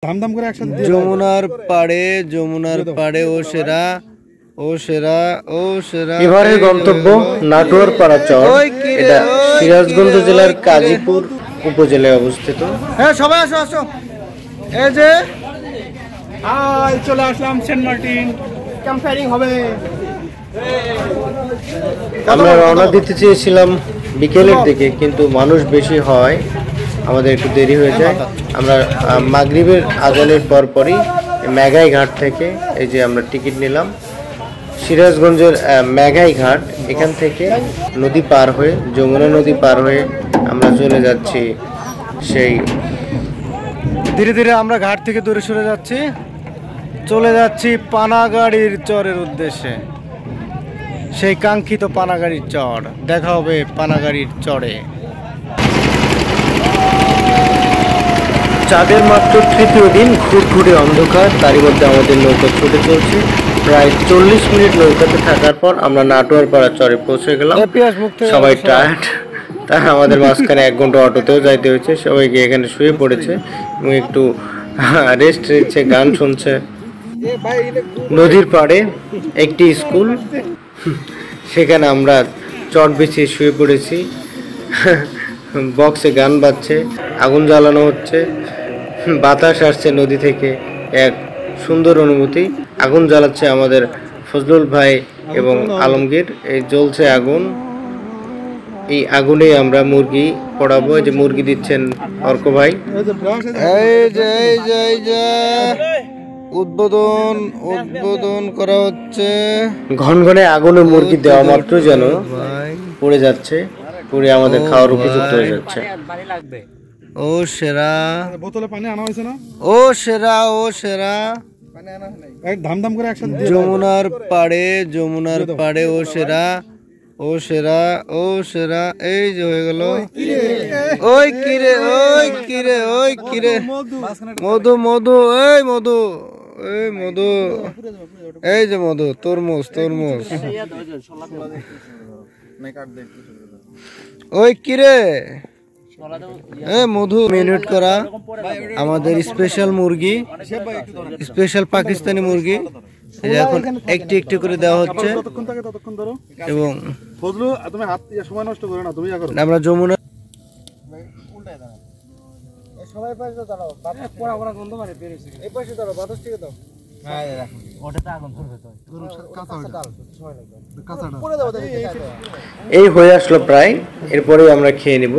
ধামধাম করে একসাথে যমুনার পাড়ে ও সেরা এবারের গন্তব্য নাটোয়ার পাড়া চর। এটা সিরাজগঞ্জ জেলার কাজীপুর উপজেলায় অবস্থিত। হ্যাঁ সবাই আসো এই যে চলে আসলাম সেন্ট মার্টিন, ক্যাম্প ফায়ারিং হবে। আমরা রওনা দিতে চেয়েছিলাম বিকেলের দিকে, কিন্তু মানুষ বেশি হয় আমাদের একটু দেরি হয়ে যায়। আমরা মাগরিবের আজানের পরপরই মেঘাই ঘাট থেকে এই যে আমরা টিকিট নিলাম সিরাজগঞ্জের মেঘাই ঘাট। এখান থেকে নদী পার হয়ে যমুনা নদী পার হয়ে আমরা চলে যাচ্ছি সেই ধীরে ধীরে আমরা ঘাট থেকে দূরে সরে চলে যাচ্ছি পানাগাড়ির চরের উদ্দেশ্যে। সেই কাঙ্ক্ষিত পানাগাড়ির চর। দেখা হবে পানাগাড়ির চরে। চাঁদের মাত্র তৃতীয় দিন, ঘুটঘুটে অন্ধকার, তারই মধ্যে আমাদের নৌকা ছুটে চলছে। প্রায় 40 মিনিট নৌকাতে থাকার পর আমরা নাটোয়ার পাড়া চরে পৌঁছে গেলাম। সবাই টায়ার্ড, তাই আমাদের মাঝখানে 1 ঘন্টা অটোতেও যাইতে হয়েছে। সবাই গিয়ে এখানে শুয়ে পড়েছে এবং একটু রেস্ট নিচ্ছে, গান শুনছে। নদীর পাড়ে একটি স্কুল, সেখানে আমরা চট বিছিয়ে শুয়ে পড়েছি। বক্সে গান বাজছে, আগুন জ্বালানো হচ্ছে, বাতাস আসছে নদী থেকে, এক সুন্দর অনুভূতি। আগুন জ্বালাচ্ছে আমাদের ফজলুল ভাই এবং আলমগীর। এই জ্বলছে আগুন, এই আগুনে আমরা মুরগি পোড়াবো। এই যে মুরগি দিচ্ছেন অর্ক ভাই। উদ্বোধন করা হচ্ছে। ঘনঘনে আগুনে মুরগি দেওয়া মাত্র যেন পড়ে যাচ্ছে, পুরে আমাদের খাওয়ার উপযুক্ত হয়ে যাচ্ছে। ও সেরা বোতলে পানি আনা হয়েছে না? ও সেরা ধামধাম করে একসাথে যমুনার পাড়ে ও সেরা এই যে হয়ে গেল। ওই কিরে মধু এই যে মধু, তরমুজ ওই কিরে মধু মিনিট করা আমাদের স্পেশাল মুরগি, স্পেশাল পাকিস্তানি মুরগি। এখন একটি করে দেওয়া হচ্ছে এবং আমরা যমুনা এই হয়ে আসলো প্রায়। এরপরে আমরা খেয়ে নিব।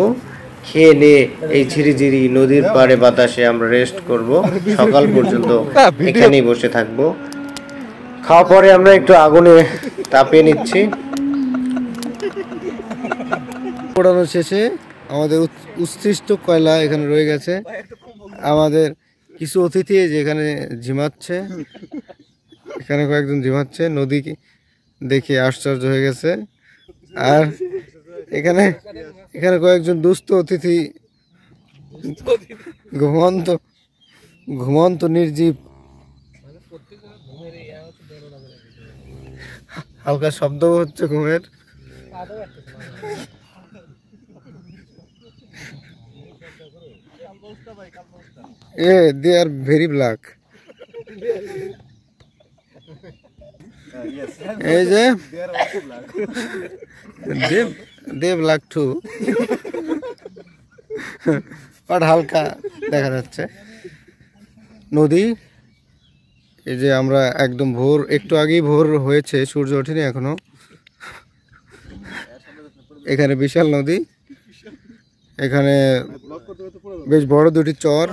খেয়ে নিয়ে এই ঝিরিঝিরি নদীর পাড়ে বাতাসে আমরা রেস্ট করব। সকাল পর্যন্ত এখানেই বসে থাকবো। খাওয়া পরে আমরা একটু আগুনে তাপিয়ে নিচ্ছি। পোড়ানো শেষে আমাদের উৎসৃষ্ট কয়লা এখানে রয়ে গেছে। আমাদের কিছু অতিথি যেখানে ঝিমাচ্ছে, এখানে কয়েকজন ঝিমাচ্ছে। নদী দেখে আশ্চর্য হয়ে গেছে। আর এখানে কয়েকজন দুস্থ অতিথি ঘুমন্ত নির্জীব। হালকা শব্দ হচ্ছে ঘুমের। they are very black. এই যে they black too. বাট হালকা দেখা যাচ্ছে নদী। এই যে আমরা একদম ভোর, একটু আগেই ভোর হয়েছে, সূর্য ওঠেনি এখনো। এখানে বিশাল নদী, এখানে বেশ বড় দুটি চর।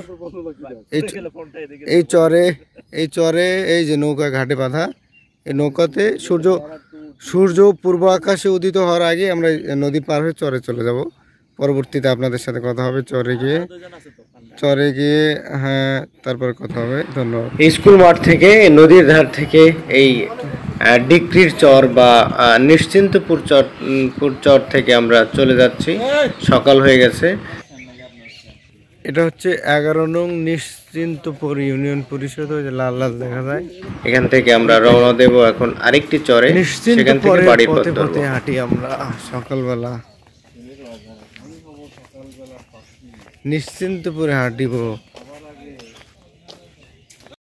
এই চরে এই যে নৌকা ঘাটে বাঁধা, এই নৌকাতে সূর্য পূর্ব আকাশে উদিত হওয়ার আগে আমরা নদী পার হয়ে চরে চলে যাব। পরবর্তীতে আপনাদের সাথে কথা হবে চরে গিয়ে হ্যাঁ, তারপর কথা হবে। ধন্যবাদ। স্কুল মাঠ থেকে নদীর ধার থেকে এই ডিক্রির চর বা নিশ্চিন্তপুর চর থেকে আমরা চলে যাচ্ছি। সকাল হয়ে গেছে। এটা হচ্ছে 11 নং নিশ্চিন্তপুর ইউনিয়ন পরিষদ, ওই যে লাল লাল দেখা যায়। এখান থেকে আমরা রওনা দেব এখন আরেকটি চরে, সেখান থেকে বাড়ি পথে হাঁটি আমরা সকালবেলা। নিশ্চিন্তপুরে হাঁটিব।